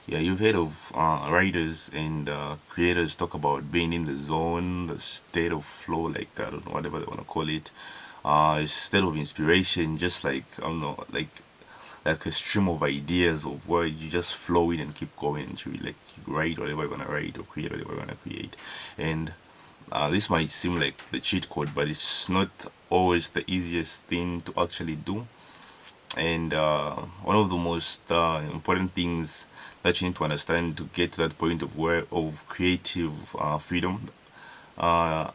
Yeah, you've heard of writers and creators talk about being in the zone, the state of flow, like I don't know, whatever they want to call it. State of inspiration, just like I don't know, like a stream of ideas of where you just flow in and keep going to like you write whatever you wanna write or create whatever you wanna create. And this might seem like the cheat code, but it's not always the easiest thing to actually do. And one of the most important things that you need to understand to get to that point of where of creative freedom, uh,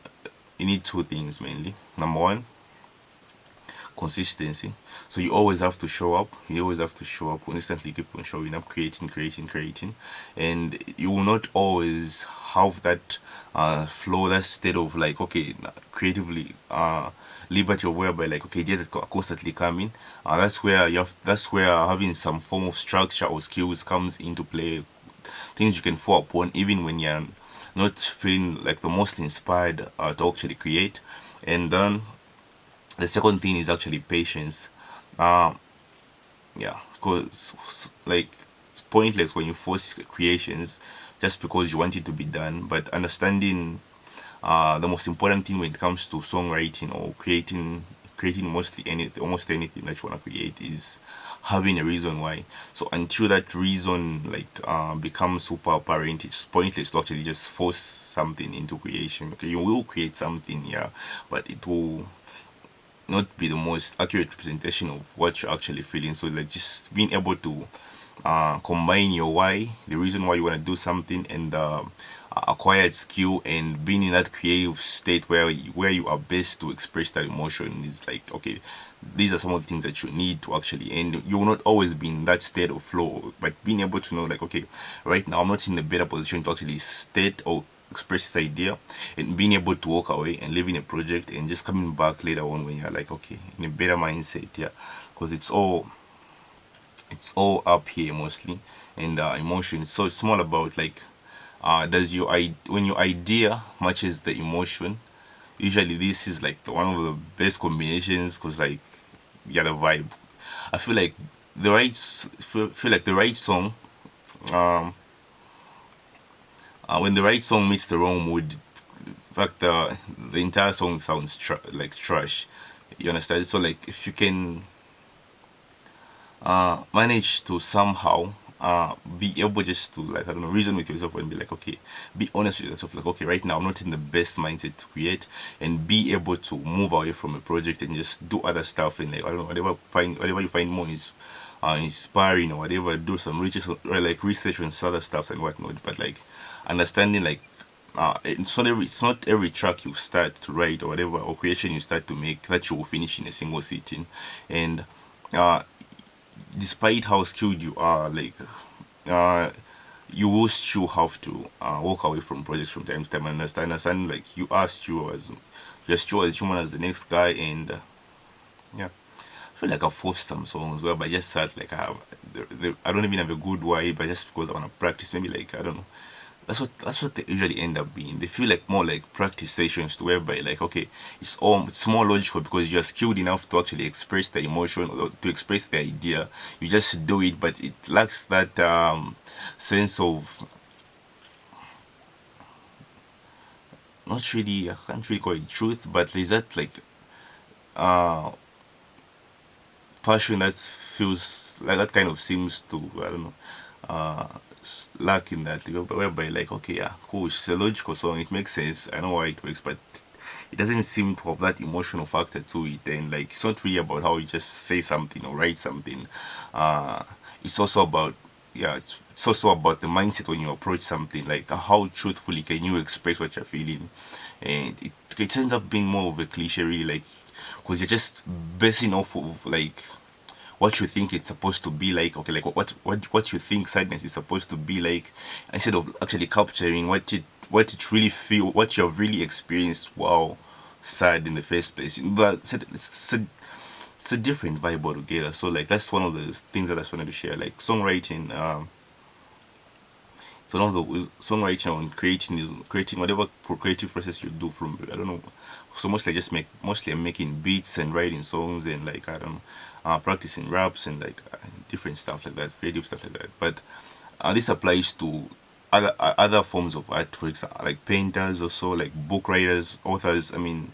you need two things mainly. Number one, consistency. So you always have to show up. You always have to show up consistently. Keep on showing up, creating, and you will not always have that flow, that state of like okay, creatively liberty of whereby like okay, ideas are constantly coming. That's where you have. That's where having some form of structure or skills comes into play. Things you can fall upon even when you're not feeling like the most inspired to actually create. And then the second thing is actually patience. Um, yeah, because like it's pointless when you force creations just because you want it to be done. But understanding the most important thing when it comes to songwriting or creating mostly anything, almost anything that you want to create is having a reason why. So until that reason like becomes super apparent, it's pointless to actually just force something into creation. Okay, you will create something, yeah, but it will not be the most accurate representation of what you're actually feeling. So like just being able to combine your why, the reason why you want to do something, and acquired skill, and being in that creative state where you are best to express that emotion is like okay, these are some of the things that you need to actually, and you will not always be in that state of flow, but being able to know like okay, right now I'm not in a better position to actually state or express this idea, and being able to walk away and leaving a project and just coming back later on when you're like okay in a better mindset, yeah, because it's all up here mostly, and emotions. So it's more about like does your when your idea matches the emotion. Usually this is like one of the best combinations because like you get a vibe. I feel like feel like the right song, um when the right song meets the wrong mood, in fact the entire song sounds like trash. You understand? So like if you can manage to somehow be able just to like I don't know, reason with yourself and be like okay, be honest with yourself like okay, right now I'm not in the best mindset to create, and be able to move away from a project and just do other stuff, and like I don't know, whatever you find more is inspiring or whatever, do some research or like research on other stuffs and whatnot. But like understanding like it's not every track you start to write or whatever or creation you start to make that you will finish in a single sitting. And uh despite how skilled you are, like uh, you will still have to walk away from projects from time to time. And understand like you are still as you're still as human as the next guy, and yeah. I feel like I've forced some songs where I just sat like I don't even have a good vibe, but just because I want to practice, maybe like I don't know, that's what they usually end up being. They feel like more like practice sessions to whereby like okay, it's more logical because you're skilled enough to actually express the emotion or to express the idea. You just do it, but it lacks that sense of, not really, I can't really call it truth, but there's that like uh passion that feels like that kind of seems to I don't know uh lack in that, whereby like okay, yeah, cool, it's a logical song, it makes sense, I know why it works, but it doesn't seem to have that emotional factor to it. And like it's not really about how you just say something or write something. uh it's also about, yeah, it's also about the mindset when you approach something, like how truthfully can you express what you're feeling. And it ends up being more of a cliche really, like because you're just basing off of like what you think it's supposed to be like. Okay, like what you think sadness is supposed to be like, instead of actually capturing what it really feel, what you've really experienced while sad in the first place. But it's a different vibe altogether. So like that's one of the things that I just wanted to share. Like songwriting, so one of the songwriting and creating is creating whatever creative process you do from I don't know. So mostly I'm making beats and writing songs and like I don't know, practicing raps and like different stuff like that, creative stuff like that. But this applies to other forms of art, for example, like painters, also like book writers, authors. I mean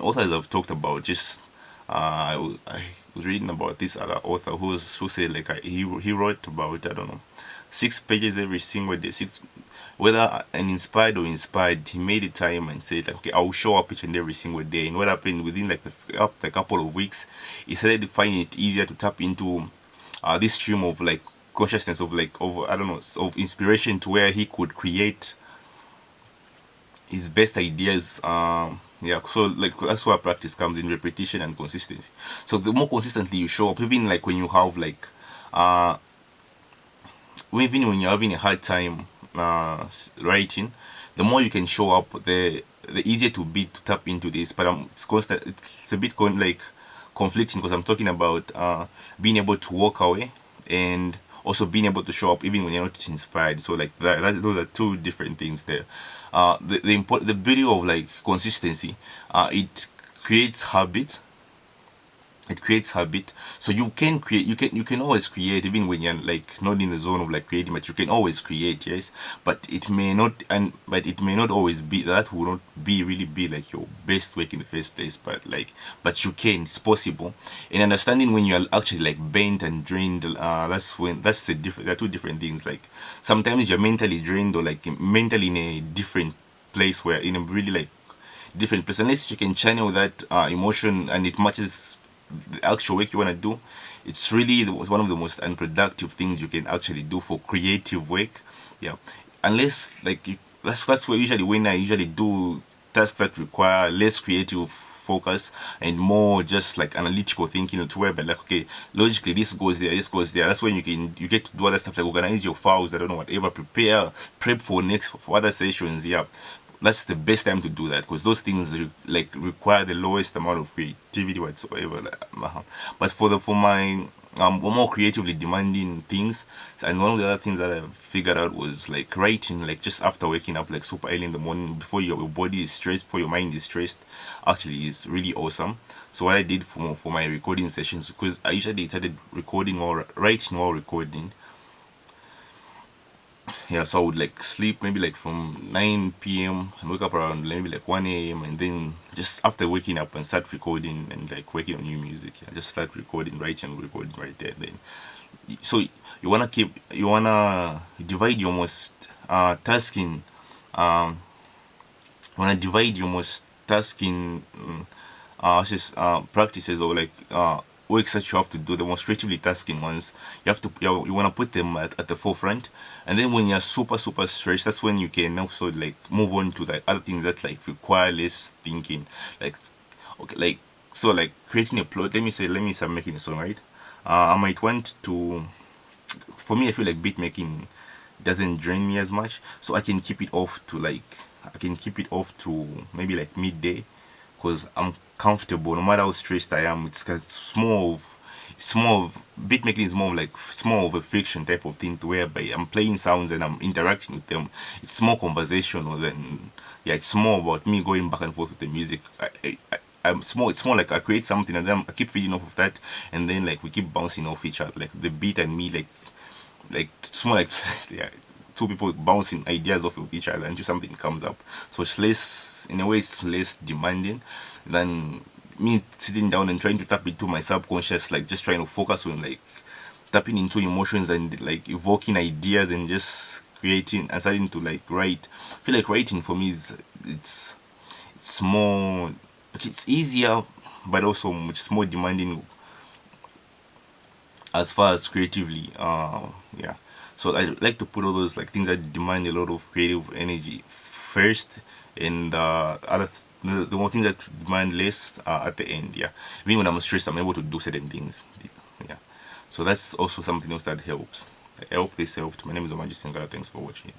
authors I've talked about. Just I was reading about this other author who said like he wrote about, I don't know, 6 pages every single day. Six, whether uninspired or inspired, he made a time and said like, okay, I'll show up each and every single day. And what happened within like after a couple of weeks, he started finding it easier to tap into this stream of like consciousness of like of I don't know, of inspiration, to where he could create his best ideas. Yeah, so like that's where practice comes in, repetition and consistency. So the more consistently you show up, even like when you have like uh even when you're having a hard time writing, the more you can show up, the easier to be to tap into this. But it's constant. It's a bit like conflicting, because I'm talking about being able to walk away and also being able to show up even when you're not inspired. So like those are two different things there. The beauty of like consistency, it creates habit. It creates habit. So you can create, you can always create even when you're like not in the zone of like creating, but you can always create, yes. But it may not, but it may not always be, that will not be really be like your best work in the first place. But like, but you can, it's possible. And understanding when you're actually like bent and drained, that's when, that's the different, they're two different things. Like sometimes you're mentally drained, or like mentally in a different place, where in a really like different place, unless you can channel that emotion and it matches the actual work you want to do. It's really one of the most unproductive things you can actually do for creative work. Yeah, unless like that's where usually when I usually do tasks that require less creative focus and more just like analytical thinking, to where, but like, okay, logically this goes there, this goes there. That's when you get to do other stuff like organize your files, I don't know, whatever, prep for next, for other sessions. Yeah, that's the best time to do that, because those things like require the lowest amount of creativity whatsoever. Like, but for my more creatively demanding things, and one of the other things that I figured out was like writing, like just after waking up like super early in the morning, before your body is stressed, before your mind is stressed, actually is really awesome. So what I did for my recording sessions, because I usually started recording or writing while recording, yeah, so I would like sleep maybe like from 9 p.m. and wake up around maybe like 1 a.m., and then just after waking up and start recording and like working on new music. Yeah, just start recording, writing and recording right there. Then so you wanna divide your most tasking, um wanna divide your most tasking just practices, or like works that you have to do, the most creatively tasking ones. You have to, you want to put them at the forefront, and then when you're super stressed, that's when you can also like move on to the other things that like require less thinking. Like, okay, like, so like creating a plot. Let me say I'm making a song, right? I might want to, for me, I feel like beat making doesn't drain me as much, so I can keep it off to like, I can keep it off to maybe like midday, because I'm comfortable no matter how stressed I am. It's 'cause it's more of beat making is more of like, it's more of a fiction type of thing, to whereby I'm playing sounds and I'm interacting with them. It's more conversational than, yeah, it's more about me going back and forth with the music. It's more like I create something and then I keep feeding off of that, and then like we keep bouncing off each other, like the beat and me, like it's more like yeah, two people bouncing ideas off of each other until something comes up. So it's less, in a way, it's less demanding than me sitting down and trying to tap into my subconscious, like just trying to focus on like tapping into emotions and like evoking ideas and just creating and starting to like write. I feel like writing for me is, it's more like, it's easier, but also much more demanding as far as creatively. Yeah, so I like to put all those like things that demand a lot of creative energy first, and the more things that demand less at the end. Yeah, even when I'm stressed, I'm able to do certain things. Yeah, so that's also something else that helps. I hope this helped. My name is Omaji Singara. Thanks for watching.